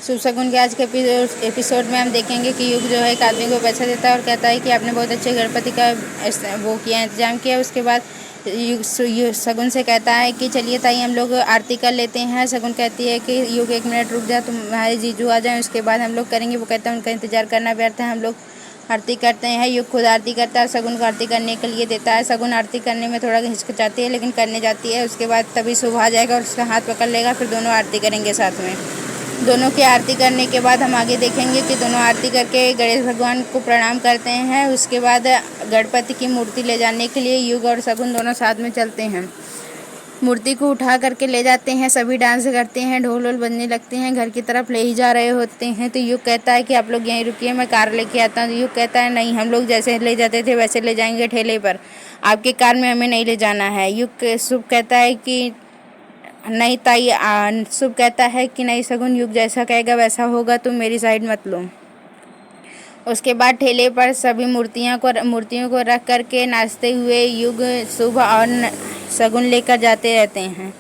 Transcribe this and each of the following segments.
शुभ शगुन के आज के एपिसोड में हम देखेंगे कि युग जो है एक आदमी को पैसा देता है और कहता है कि आपने बहुत अच्छे गणपति का वो किया, इंतजाम किया। उसके बाद शगुन से कहता है कि चलिए ताई हम लोग आरती कर लेते हैं। शगुन कहती है कि युग 1 मिनट रुक जा, तुम्हारे जीजू आ जाएं, उसके बाद हम लोग करेंगे। वो कहता है उनका इंतजार करना व्यर्थ है, हम लोग आरती करते हैं। युग खुद आरती करता है, शगुन को आरती करने के लिए देता है। शगुन आरती करने में थोड़ा हिचकिचाती है लेकिन करने जाती है। उसके बाद तभी शुभ आ जाएगा और उसका हाथ पकड़ लेगा, फिर दोनों आरती करेंगे साथ में। दोनों की आरती करने के बाद हम आगे देखेंगे कि दोनों आरती करके गणेश भगवान को प्रणाम करते हैं। उसके बाद गणपति की मूर्ति ले जाने के लिए युग और शगुन दोनों साथ में चलते हैं। मूर्ति को उठा करके ले जाते हैं, सभी डांस करते हैं, ढोल वोल बजने लगते हैं, घर की तरफ ले ही जा रहे होते हैं। तो युग कहता है कि आप लोग यहीं रुकिए, मैं कार लेके आता हूँ। युग कहता है नहीं, हम लोग जैसे ले जाते थे वैसे ले जाएंगे ठेले पर, आपकी कार में हमें नहीं ले जाना है। युग शुभ कहता है कि नहीं ताई। शुभ कहता है कि नहीं शगुन, युग जैसा कहेगा वैसा होगा, तुम मेरी साइड मत लो। उसके बाद ठेले पर सभी मूर्तियों को रख करके नाचते हुए युग, शुभ और शगुन लेकर जाते रहते हैं।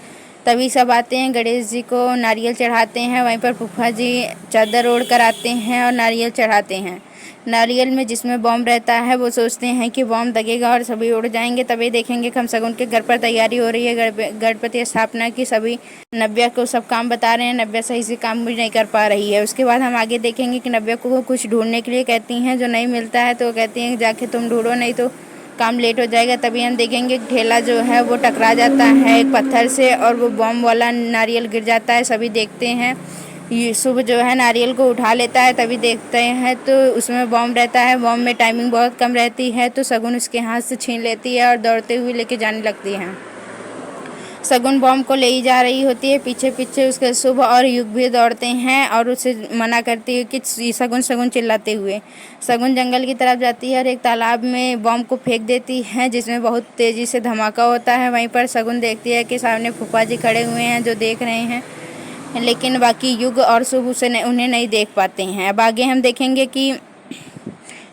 तभी सब आते हैं, गणेश जी को नारियल चढ़ाते हैं। वहीं पर फूफा जी चादर ओढ़ कर आते हैं और नारियल चढ़ाते हैं। नारियल में जिसमें बॉम्ब रहता है वो सोचते हैं कि बॉम्ब लगेगा और सभी उड़ जाएंगे। तभी देखेंगे कि हम शगुन के घर पर तैयारी हो रही है गणपति स्थापना की। सभी नव्या को सब काम बता रहे हैं, नव्या सही से काम भी नहीं कर पा रही है। उसके बाद हम आगे देखेंगे कि नव्या को कुछ ढूंढने के लिए कहती हैं, जो नहीं मिलता है तो कहती हैं जाके तुम ढूंढो, नहीं तो काम लेट हो जाएगा। तभी हम देखेंगे ठेला जो है वो टकरा जाता है एक पत्थर से और वो बॉम्ब वाला नारियल गिर जाता है। सभी देखते हैं, ये शुभ जो है नारियल को उठा लेता है। तभी देखते हैं तो उसमें बॉम्ब रहता है। बॉम्ब में टाइमिंग बहुत कम रहती है, तो शगुन उसके हाथ से छीन लेती है और दौड़ते हुए लेके जाने लगती है। शगुन बॉम्ब को ले ही जा रही होती है, पीछे पीछे उसके शुभ और युग भी दौड़ते हैं और उसे मना करती है कि शगुन शगुन चिल्लाते हुए। शगुन जंगल की तरफ जाती है और एक तालाब में बॉम्ब को फेंक देती है, जिसमें बहुत तेज़ी से धमाका होता है। वहीं पर शगुन देखती है कि सामने फूफा जी खड़े हुए हैं जो देख रहे हैं, लेकिन बाकी युग और शुभ उन्हें नहीं देख पाते हैं। अब आगे हम देखेंगे कि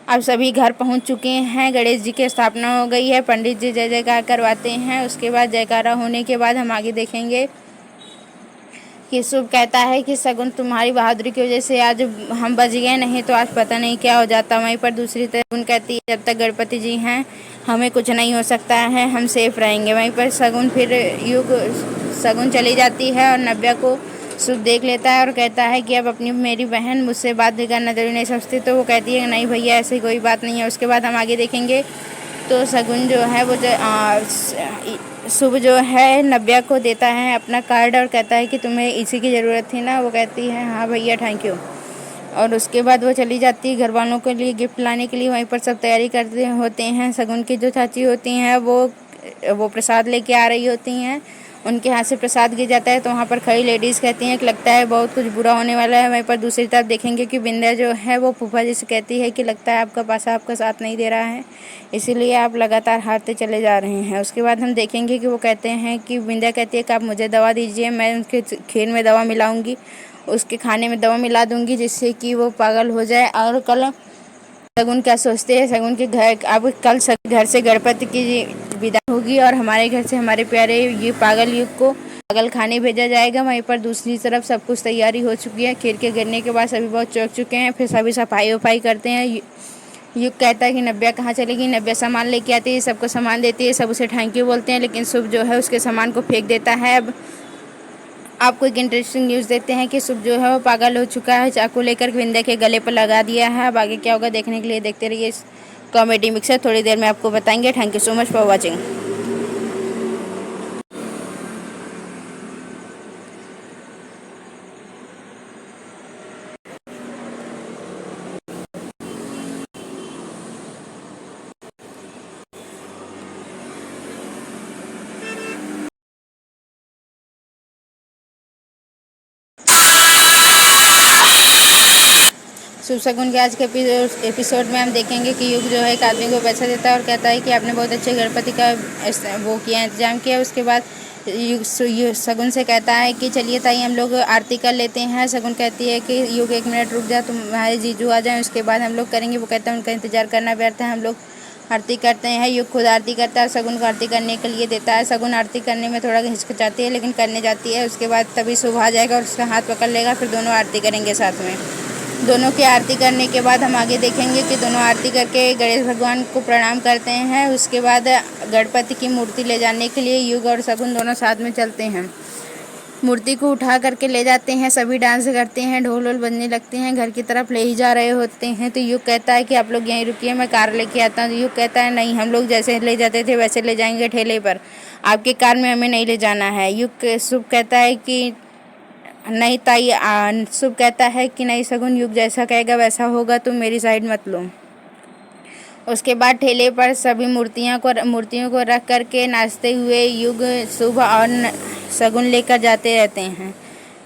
अब सभी घर पहुंच चुके हैं, गणेश जी की स्थापना हो गई है, पंडित जी जय जयकार करवाते हैं। उसके बाद जयकारा होने के बाद हम आगे देखेंगे कि शुभ कहता है कि शगुन तुम्हारी बहादुरी की वजह से आज हम बच गए, नहीं तो आज पता नहीं क्या हो जाता। वहीं पर दूसरी तरफ शगुन कहती है जब तक गणपति जी हैं हमें कुछ नहीं हो सकता है, हम सेफ रहेंगे। वहीं पर शगुन चली जाती है और नव्या को शुभ देख लेता है और कहता है कि अब अपनी मेरी बहन मुझसे बात भी करना जरूरी नहीं समझती। तो वो कहती है नहीं भैया ऐसी कोई बात नहीं है। उसके बाद हम आगे देखेंगे तो शगुन जो है वो शुभ जो है नव्या को देता है अपना कार्ड और कहता है कि तुम्हें इसी की ज़रूरत थी ना। वो कहती है हाँ भैया थैंक यू। और उसके बाद वो चली जाती है घर वालों के लिए गिफ्ट लाने के लिए। वहीं पर सब तैयारी करते होते हैं। शगुन की जो चाची होती हैं वो प्रसाद लेके आ रही होती हैं, उनके हाथ से प्रसाद गिर जाता है तो वहाँ पर खड़ी लेडीज़ कहती हैं कि लगता है बहुत कुछ बुरा होने वाला है। वहीं पर दूसरी तरफ देखेंगे कि बिंद्या जो है वो फूफा जी से कहती है कि लगता है आपका पासा आपका साथ नहीं दे रहा है, इसीलिए आप लगातार हारते चले जा रहे हैं। उसके बाद हम देखेंगे कि वो कहते हैं कि बिंद्या कहती है कि आप मुझे दवा दीजिए, मैं उनके खेल में दवा मिलाऊंगी, उसके खाने में दवा मिला दूंगी जिससे कि वो पागल हो जाए। और कल शगुन क्या सोचते हैं, शगुन के घर अब कल घर से गणपति की विदा होगी और हमारे घर से हमारे प्यारे ये पागल युग को पागल खाने भेजा जाएगा। वहीं पर दूसरी तरफ सब कुछ तैयारी हो चुकी है। खीर के गिरने के बाद सभी बहुत चौंक चुके हैं, फिर सभी सफाई वफाई करते हैं। युग कहता है कि नव्या कहाँ चलेगी। नव्या सामान लेके आती है, सबको सामान देती है, सब उसे थैंक यू बोलते हैं, लेकिन शुभ जो है उसके सामान को फेंक देता है। अब आपको एक इंटरेस्टिंग न्यूज़ देते हैं कि शुभ जो है वो पागल हो चुका है, चाकू लेकर विंध्या के गले पर लगा दिया है। अब आगे क्या होगा देखने के लिए देखते रहिए इस कॉमेडी मिक्सर, थोड़ी देर में आपको बताएंगे। Thank you so much for watching. शुभ शगुन के आज के एपिसोड में हम देखेंगे कि युग जो है एक आदमी को पैसा देता है और कहता है कि आपने बहुत अच्छे गणपति का वो किया, इंतजाम किया। उसके बाद शगुन से कहता है कि चलिए ताई हम लोग आरती कर लेते हैं। शगुन कहती है कि युग 1 मिनट रुक जा, तुम्हारे जीजू आ जाएं, उसके बाद हम लोग करेंगे। वो कहता है उनका इंतजार करना व्यर्थ है, हम लोग आरती करते हैं। युग खुद आरती करता है, शगुन को आरती करने के लिए देता है। शगुन आरती करने में थोड़ा हिचकिचाती है लेकिन करने जाती है। उसके बाद तभी शुभ आ जाएगा और उसका हाथ पकड़ लेगा, फिर दोनों आरती करेंगे साथ में। दोनों की आरती करने के बाद हम आगे देखेंगे कि दोनों आरती करके गणेश भगवान को प्रणाम करते हैं। उसके बाद गणपति की मूर्ति ले जाने के लिए युग और शगुन दोनों साथ में चलते हैं। मूर्ति को उठा करके ले जाते हैं, सभी डांस करते हैं, ढोल वोल बजने लगते हैं, घर की तरफ ले ही जा रहे होते हैं। तो युग कहता है कि आप लोग यहीं रुकिए, मैं कार लेके आता हूँ। युग कहता है नहीं, हम लोग जैसे ले जाते थे वैसे ले जाएंगे ठेले पर, आपकी कार में हमें नहीं ले जाना है। युग शुभ कहता है कि नहीं ताई, शुभ कहता है कि नहीं शगुन, युग जैसा कहेगा वैसा होगा, तुम मेरी साइड मत लो। उसके बाद ठेले पर सभी मूर्तियों को रख करके नाचते हुए युग शुभ और शगुन लेकर जाते रहते हैं।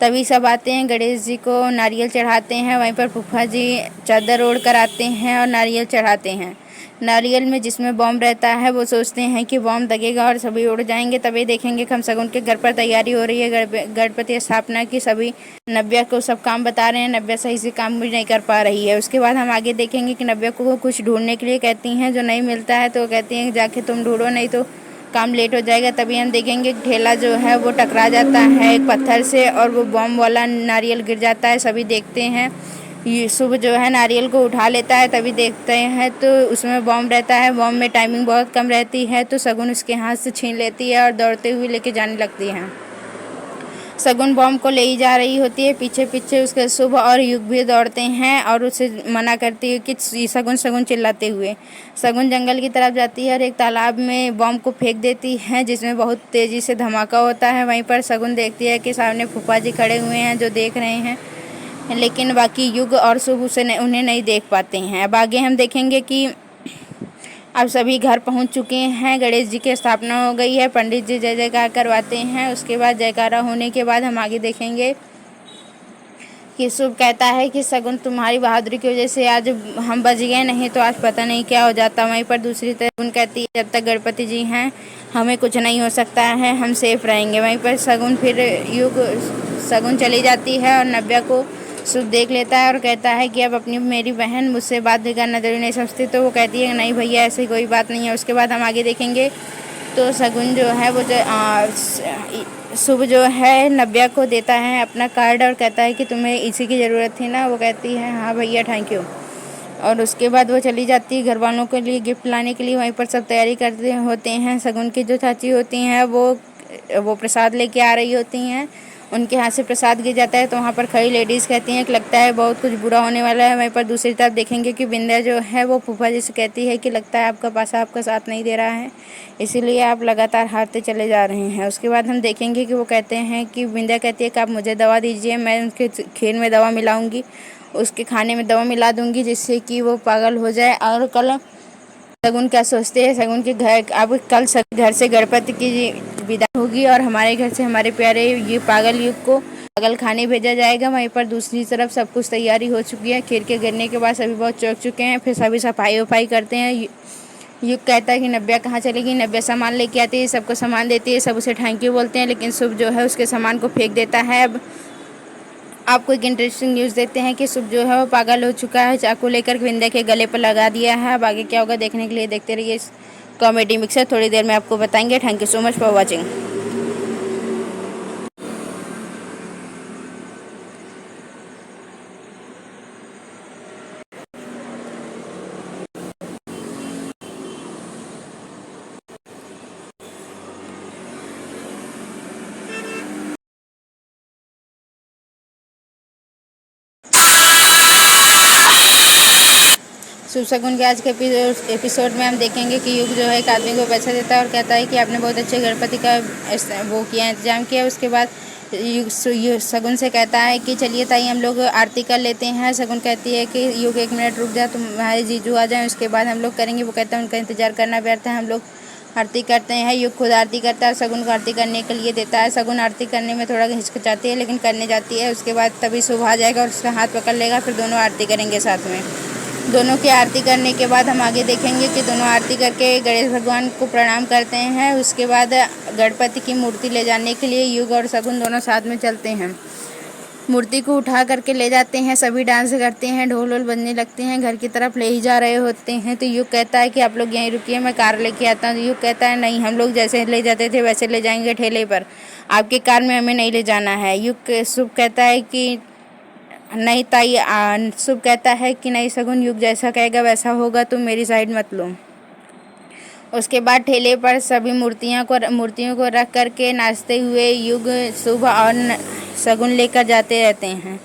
तभी सब आते हैं, गणेश जी को नारियल चढ़ाते हैं। वहीं पर फूफा जी चादर ओढ़ कर आते हैं और नारियल चढ़ाते हैं। नारियल में जिसमें बॉम्ब रहता है वो सोचते हैं कि बॉम्ब दगेगा और सभी उड़ जाएंगे। तभी देखेंगे कि हम शगुन के घर पर तैयारी हो रही है गणपति स्थापना की। सभी नव्या को सब काम बता रहे हैं, नव्या सही से काम भी नहीं कर पा रही है। उसके बाद हम आगे देखेंगे कि नव्या को कुछ ढूंढने के लिए कहती हैं, जो नहीं मिलता है तो कहती हैं जाके तुम ढूंढो, नहीं तो काम लेट हो जाएगा। तभी हम देखेंगे ठेला जो है वो टकरा जाता है एक पत्थर से और वो बॉम्ब वाला नारियल गिर जाता है। सभी देखते हैं, ये शुभ जो है नारियल को उठा लेता है। तभी देखते हैं तो उसमें बॉम्ब रहता है। बॉम्ब में टाइमिंग बहुत कम रहती है, तो शगुन उसके हाथ से छीन लेती है और दौड़ते हुए लेके जाने लगती है। शगुन बॉम्ब को ले ही जा रही होती है, पीछे पीछे उसके शुभ और युग भी दौड़ते हैं और उसे मना करती है कि शगुन शगुन चिल्लाते हुए। शगुन जंगल की तरफ जाती है और एक तालाब में बॉम्ब को फेंक देती है, जिसमें बहुत तेज़ी से धमाका होता है। वहीं पर शगुन देखती है कि सामने फूफा जी खड़े हुए हैं जो देख रहे हैं, लेकिन बाकी युग और शुभ उन्हें नहीं देख पाते हैं। अब आगे हम देखेंगे कि अब सभी घर पहुंच चुके हैं, गणेश जी की स्थापना हो गई है, पंडित जी जय जयकार करवाते हैं। उसके बाद जयकारा होने के बाद हम आगे देखेंगे कि शुभ कहता है कि शगुन तुम्हारी बहादुरी की वजह से आज हम बच गए, नहीं तो आज पता नहीं क्या हो जाता। वहीं पर दूसरी तरफ शगुन कहती है जब तक गणपति जी हैं हमें कुछ नहीं हो सकता है, हम सेफ रहेंगे। वहीं पर शगुन चली जाती है और नव्या को शुभ देख लेता है और कहता है कि अब अपनी मेरी बहन मुझसे बात भी करना जरूरी नहीं समझती। तो वो कहती है नहीं भैया ऐसी कोई बात नहीं है। उसके बाद हम आगे देखेंगे तो शगुन जो है वो शुभ जो है नव्या को देता है अपना कार्ड और कहता है कि तुम्हें इसी की ज़रूरत थी ना। वो कहती है हाँ भैया थैंक यू। और उसके बाद वो चली जाती है घर वालों के लिए गिफ्ट लाने के लिए। वहीं पर सब तैयारी करते होते हैं। शगुन की जो चाची होती हैं वो प्रसाद लेके आ रही होती हैं, उनके हाथ से प्रसाद गिर जाता है तो वहाँ पर खड़ी लेडीज़ कहती हैं कि लगता है बहुत कुछ बुरा होने वाला है। वहीं पर दूसरी तरफ देखेंगे कि विंध्या जो है वो फूफा जी से कहती है कि लगता है आपका पासा आपका साथ नहीं दे रहा है, इसीलिए आप लगातार हारते चले जा रहे हैं। उसके बाद हम देखेंगे कि वो कहते हैं कि विंध्या कहती है कि आप मुझे दवा दीजिए, मैं उनके खीर में दवा मिलाऊंगी, उसके खाने में दवा मिला दूंगी जिससे कि वो पागल हो जाए। और कल शगुन क्या सोचते हैं, शगुन के घर अब कल घर से गणपति की विदाई होगी और हमारे घर से हमारे प्यारे ये पागल युग को पागल खाने भेजा जाएगा। वहीं पर दूसरी तरफ सब कुछ तैयारी हो चुकी है। खीर के गिरने के बाद सभी बहुत चौंक चुके हैं। फिर सभी सफाई वफाई करते हैं। युग कहता है कि नव्या कहाँ चलेगी। नव्या सामान लेके आती है, सबको सामान देती है, सब उसे थैंक यू बोलते हैं, लेकिन शुभ जो है उसके सामान को फेंक देता है। अब आपको एक इंटरेस्टिंग न्यूज़ देते हैं कि शुभ जो है वो पागल हो चुका है, चाकू लेकर विंध्या के गले पर लगा दिया है। अब आगे क्या होगा देखने के लिए देखते रहिए इस कॉमेडी मिक्सर, थोड़ी देर में आपको बताएंगे। Thank you so much for watching. शुभ शगुन के आज के एपिसोड में हम देखेंगे कि युग जो है एक आदमी को पैसा देता है और कहता है कि आपने बहुत अच्छे गणपति का वो किया इंतजाम किया। उसके बाद युग शगुन से कहता है कि चलिए ताई हम लोग आरती कर लेते हैं। शगुन कहती है कि युग एक मिनट रुक जा, तुम्हारे जीजू आ जाएं उसके बाद हम लोग करेंगे। वो कहता है उनका इंतजार करना व्यर्थ है, हम लोग आरती करते हैं। युग खुद आरती करता है, शगुन को आरती करने के लिए देता है। शगुन आरती करने में थोड़ा हिचकिचाती है लेकिन करने जाती है। उसके बाद तभी शुभ आ जाएगा और उसका हाथ पकड़ लेगा, फिर दोनों आरती करेंगे साथ में। दोनों की आरती करने के बाद हम आगे देखेंगे कि दोनों आरती करके गणेश भगवान को प्रणाम करते हैं। उसके बाद गणपति की मूर्ति ले जाने के लिए युग और शगुन दोनों साथ में चलते हैं। मूर्ति को उठा करके ले जाते हैं, सभी डांस करते हैं, ढोल वोल बजने लगते हैं, घर की तरफ ले ही जा रहे होते हैं। तो युग कहता है कि आप लोग यहीं रुकिए, मैं कार लेके आता हूँ। तो युग कहता है नहीं, हम लोग जैसे ले जाते थे वैसे ले जाएंगे ठेले पर, आपके कार में हमें नहीं ले जाना है। शुभ कहता है कि नहीं ताई, शुभ कहता है कि नहीं शगुन, युग जैसा कहेगा वैसा होगा, तुम मेरी साइड मत लो। उसके बाद ठेले पर सभी मूर्तियों को रख करके नाचते हुए युग, शुभ और शगुन लेकर जाते रहते हैं।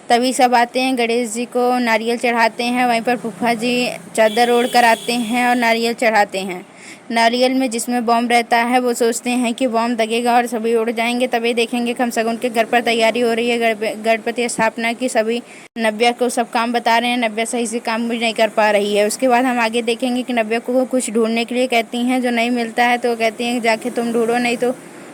तभी सब आते हैं, गणेश जी को नारियल चढ़ाते हैं। वहीं पर फूफा जी चादर ओढ़ कर आते हैं और नारियल चढ़ाते हैं। नारियल में जिसमें बॉम्ब रहता है वो सोचते हैं कि बॉम्ब दगेगा और सभी उड़ जाएंगे। तभी देखेंगे कि हम शगुन के घर पर तैयारी हो रही है, गणपति स्थापना की। सभी नव्या को सब काम बता रहे हैं, नव्या सही से काम भी नहीं कर पा रही है। उसके बाद हम आगे देखेंगे कि नव्या को कुछ ढूंढने के लिए कहती हैं, जो नहीं मिलता है तो कहती हैं जाके तुम ढूंढो, नहीं तो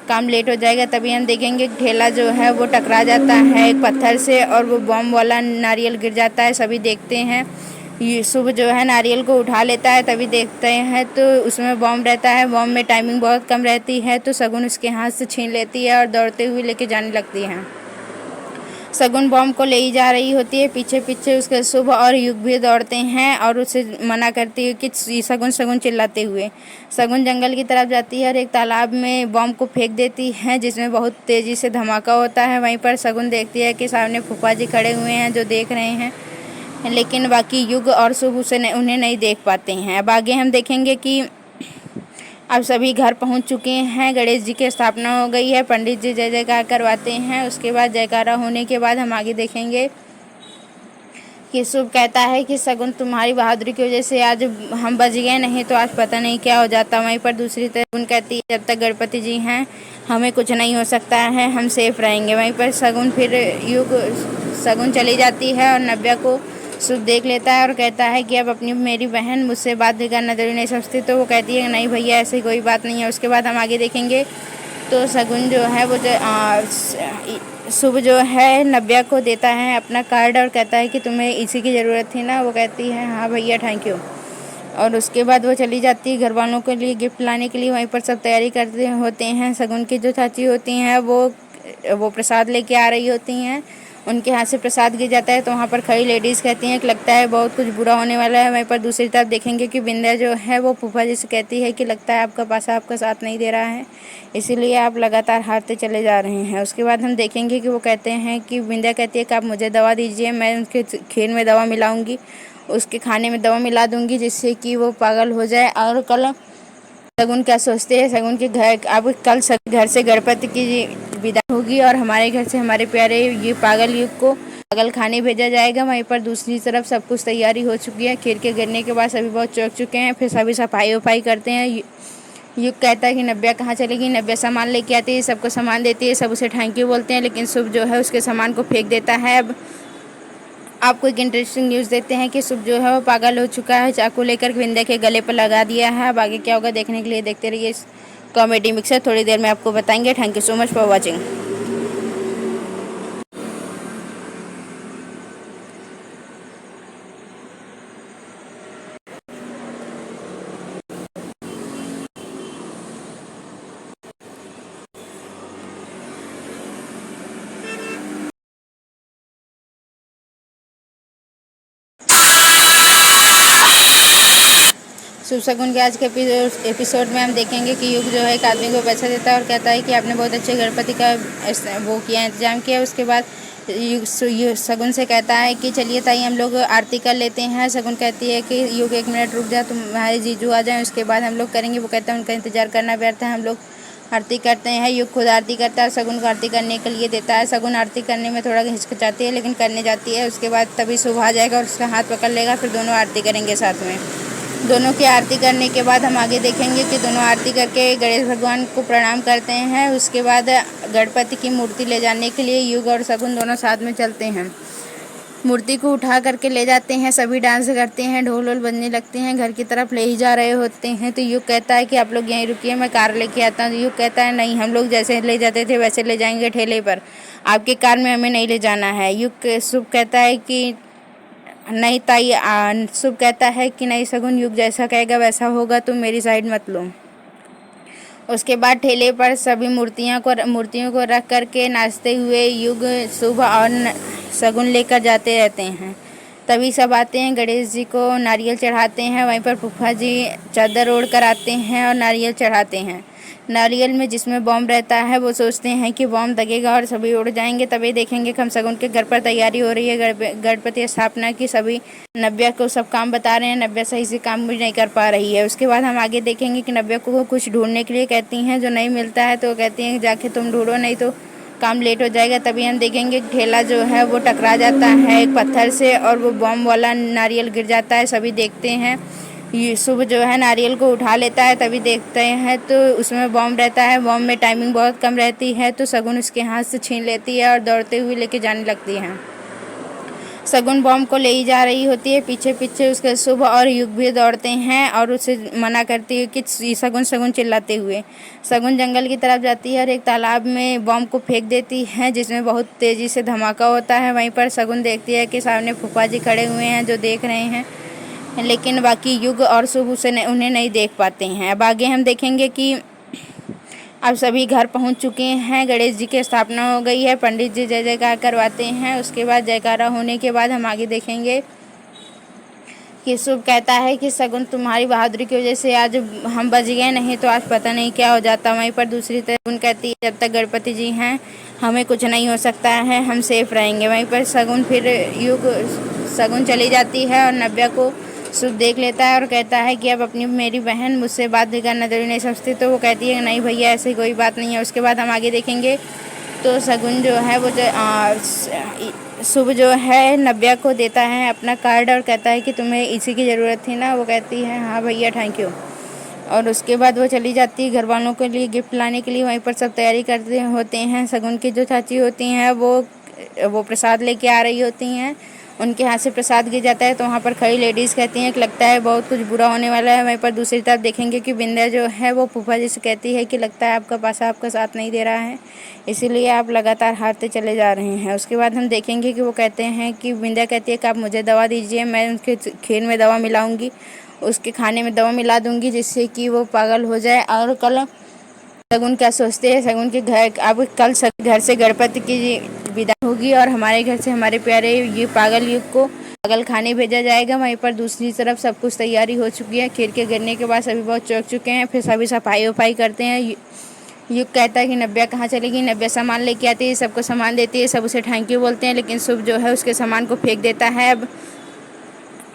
काम लेट हो जाएगा। तभी हम देखेंगे ठेला जो है वो टकरा जाता है एक पत्थर से और वो बॉम्ब वाला नारियल गिर जाता है। सभी देखते हैं, ये शुभ जो है नारियल को उठा लेता है। तभी देखते हैं तो उसमें बॉम्ब रहता है। बॉम्ब में टाइमिंग बहुत कम रहती है, तो शगुन उसके हाथ से छीन लेती है और दौड़ते हुए लेके जाने लगती है। शगुन बॉम्ब को ले ही जा रही होती है, पीछे पीछे उसके शुभ और युग भी दौड़ते हैं और उसे मना करती है कि शगुन शगुन चिल्लाते हुए। शगुन जंगल की तरफ जाती है और एक तालाब में बॉम्ब को फेंक देती है, जिसमें बहुत तेज़ी से धमाका होता है। वहीं पर शगुन देखती है कि सामने फूफा जी खड़े हुए हैं जो देख रहे हैं, लेकिन बाकी युग और शुभ उन्हें नहीं देख पाते हैं। अब आगे हम देखेंगे कि अब सभी घर पहुंच चुके हैं, गणेश जी की स्थापना हो गई है, पंडित जी जय जयकार करवाते हैं। उसके बाद जयकारा होने के बाद हम आगे देखेंगे कि शुभ कहता है कि शगुन तुम्हारी बहादुरी की वजह से आज हम बच गए, नहीं तो आज पता नहीं क्या हो जाता। वहीं पर दूसरी तरफ शगुन कहती है जब तक गणपति जी हैं हमें कुछ नहीं हो सकता है, हम सेफ रहेंगे। वहीं पर शगुन चली जाती है और नव्या को शुभ देख लेता है और कहता है कि अब अपनी मेरी बहन मुझसे बात भी करना जरूरी नहीं समझती। तो वो कहती है नहीं भैया ऐसी कोई बात नहीं है। उसके बाद हम आगे देखेंगे तो शगुन जो है वो शुभ जो है नव्या को देता है अपना कार्ड और कहता है कि तुम्हें इसी की ज़रूरत थी ना। वो कहती है हाँ भैया थैंक यू। और उसके बाद वो चली जाती है घर वालों के लिए गिफ्ट लाने के लिए। वहीं पर सब तैयारी करते होते हैं। शगुन की जो चाची होती हैं वो प्रसाद लेके आ रही होती हैं, उनके हाथ से प्रसाद गिर जाता है। तो वहाँ पर खड़ी लेडीज़ कहती हैं कि लगता है बहुत कुछ बुरा होने वाला है। वहीं पर दूसरी तरफ देखेंगे कि बिंद्या जो है वो फूफा जी से कहती है कि लगता है आपका पासा आपका साथ नहीं दे रहा है, इसीलिए आप लगातार हारते चले जा रहे हैं। उसके बाद हम देखेंगे कि वो कहते हैं कि बिंद्या कहती है कि आप मुझे दवा दीजिए, मैं उनके खीर में दवा मिलाऊंगी, उसके खाने में दवा मिला दूंगी जिससे कि वो पागल हो जाए। और कल शगुन क्या सोचते हैं, शगुन के घर अब कल घर से गणपति की विदाई होगी और हमारे घर से हमारे प्यारे ये पागल युग को पागल खाने भेजा जाएगा। वहीं पर दूसरी तरफ सब कुछ तैयारी हो चुकी है। खीर के गिरने के बाद सभी बहुत चौंक चुके हैं। फिर सभी सफाई वफाई करते हैं। युग कहता है कि नव्या कहाँ चलेगी। नव्या सामान लेके आती है, सबको सामान देती है, सब उसे थैंक यू बोलते हैं, लेकिन शुभ जो है उसके सामान को फेंक देता है। अब आपको एक इंटरेस्टिंग न्यूज़ देते हैं कि शुभ जो है वो पागल हो चुका है, चाकू लेकर विंध्या के गले पर लगा दिया है। अब आगे क्या होगा देखने के लिए देखते रहिए इस कॉमेडी मिक्सर, थोड़ी देर में आपको बताएंगे। Thank you so much for watching. शुभ शगुन के आज के एपिसोड में हम देखेंगे कि युग जो है एक आदमी को पैसा देता है और कहता है कि आपने बहुत अच्छे गणपति का वो किया, इंतजाम किया। उसके बाद शगुन से कहता है कि चलिए ताई हम लोग आरती कर लेते हैं। शगुन कहती है कि युग एक मिनट रुक जा, तुम्हारे जीजू आ जाएं, उसके बाद हम लोग करेंगे। वो कहता है उनका इंतजार करना व्यर्थ है, हम लोग आरती करते हैं। युग खुद आरती करता है, शगुन को आरती करने के लिए देता है। शगुन आरती करने में थोड़ा हिचकिचाती है लेकिन करने जाती है। उसके बाद तभी शुभ आ जाएगा और उसका हाथ पकड़ लेगा, फिर दोनों आरती करेंगे साथ में। दोनों की आरती करने के बाद हम आगे देखेंगे कि दोनों आरती करके गणेश भगवान को प्रणाम करते हैं। उसके बाद गणपति की मूर्ति ले जाने के लिए युग और शगुन दोनों साथ में चलते हैं। मूर्ति को उठा करके ले जाते हैं, सभी डांस करते हैं, ढोल वोल बजने लगते हैं, घर की तरफ ले ही जा रहे होते हैं। तो युग कहता है कि आप लोग यहीं रुकिए, मैं कार लेके आता हूँ। युग कहता है नहीं, हम लोग जैसे ले जाते थे वैसे ले जाएंगे ठेले पर, आपके कार में हमें नहीं ले जाना है। शुभ कहता है कि नहीं ताई, शुभ कहता है कि नहीं शगुन, युग जैसा कहेगा वैसा होगा, तुम मेरी साइड मत लो। उसके बाद ठेले पर सभी मूर्तियों को रख करके नाचते हुए युग, शुभ और शगुन लेकर जाते रहते हैं। तभी सब आते हैं, गणेश जी को नारियल चढ़ाते हैं। वहीं पर फूफा जी चादर ओढ़ कर आते हैं और नारियल चढ़ाते हैं। नारियल में जिसमें बॉम्ब रहता है वो सोचते हैं कि बॉम्ब लगेगा और सभी उड़ जाएंगे। तभी देखेंगे कि हम शगुन के घर पर तैयारी हो रही है, गणपति स्थापना की। सभी नव्या को सब काम बता रहे हैं। नव्या सही से काम भी नहीं कर पा रही है। उसके बाद हम आगे देखेंगे कि नव्या को कुछ ढूंढने के लिए कहती हैं, जो नहीं मिलता है तो कहती हैं जाके तुम ढूंढो, नहीं तो काम लेट हो जाएगा। तभी हम देखेंगे ठेला जो है वो टकरा जाता है एक पत्थर से और वो बॉम्ब वाला नारियल गिर जाता है। सभी देखते हैं, यूसुफ जो है नारियल को उठा लेता है। तभी देखते हैं तो उसमें बॉम्ब रहता है। बॉम्ब में टाइमिंग बहुत कम रहती है, तो शगुन उसके हाथ से छीन लेती है और दौड़ते हुए लेके जाने लगती है। शगुन बॉम्ब को ले ही जा रही होती है, पीछे पीछे उसके शुभ और युग भी दौड़ते हैं और उसे मना करती है कि शगुन शगुन चिल्लाते हुए। शगुन जंगल की तरफ जाती है और एक तालाब में बॉम्ब को फेंक देती है, जिसमें बहुत तेज़ी से धमाका होता है। वहीं पर शगुन देखती है कि सामने फूफा जी खड़े हुए हैं जो देख रहे हैं, लेकिन बाकी युग और शुभ उन्हें नहीं देख पाते हैं। अब आगे हम देखेंगे कि अब सभी घर पहुंच चुके हैं। गणेश जी की स्थापना हो गई है। पंडित जी जय जयकार करवाते हैं। उसके बाद जयकारा होने के बाद हम आगे देखेंगे कि शुभ कहता है कि शगुन तुम्हारी बहादुरी की वजह से आज हम बच गए, नहीं तो आज पता नहीं क्या हो जाता। वहीं पर दूसरी तरफ शगुन कहती है जब तक गणपति जी हैं हमें कुछ नहीं हो सकता है, हम सेफ रहेंगे। वहीं पर शगुन चली जाती है और नव्या को शुभ देख लेता है और कहता है कि अब अपनी मेरी बहन मुझसे बात भी करना जरूरी नहीं समझती। तो वो कहती है नहीं भैया ऐसी कोई बात नहीं है। उसके बाद हम आगे देखेंगे तो शगुन जो है वो शुभ जो है नव्या को देता है अपना कार्ड और कहता है कि तुम्हें इसी की ज़रूरत थी ना। वो कहती है हाँ भैया थैंक यू। और उसके बाद वो चली जाती है घर वालों के लिए गिफ्ट लाने के लिए। वहीं पर सब तैयारी करते होते हैं। शगुन की जो चाची होती हैं वो प्रसाद लेके आ रही होती हैं। उनके हाथ से प्रसाद गिर जाता है तो वहाँ पर खड़ी लेडीज़ कहती हैं कि लगता है बहुत कुछ बुरा होने वाला है। वहीं पर दूसरी तरफ देखेंगे कि विंध्या जो है वो फूफा जी से कहती है कि लगता है आपका पासा आपका साथ नहीं दे रहा है, इसीलिए आप लगातार हारते चले जा रहे हैं। उसके बाद हम देखेंगे कि वो कहते हैं कि विंध्या कहती है कि आप मुझे दवा दीजिए, मैं उनके खेल में दवा मिलाऊंगी, उसके खाने में दवा मिला दूंगी जिससे कि वो पागल हो जाए। और कल शगुन क्या सोचते हैं, शगुन के घर अब कल घर से गणपति की विदाई होगी और हमारे घर से हमारे प्यारे ये पागल युग को पागल खाने भेजा जाएगा। वहीं पर दूसरी तरफ सब कुछ तैयारी हो चुकी है। खीर के गिरने के बाद सभी बहुत चौंक चुके हैं। फिर सभी सफाई वफाई करते हैं। युग कहता है कि नव्या कहाँ चलेगी। नव्या सामान लेके आती है, सबको सामान देती है, सब उसे थैंक यू बोलते हैं, लेकिन शुभ जो है उसके सामान को फेंक देता है। अब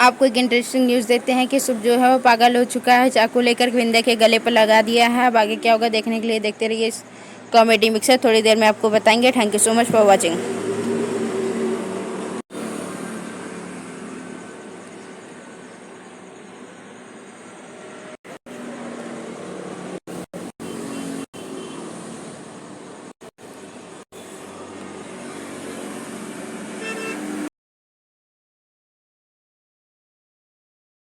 आपको एक इंटरेस्टिंग न्यूज़ देते हैं कि शुभ जो है वो पागल हो चुका है, चाकू लेकर विंध्या के गले पर लगा दिया है। अब आगे क्या होगा देखने के लिए देखते रहिए इस कॉमेडी मिक्सर। थोड़ी देर में आपको बताएंगे। Thank you so much for watching.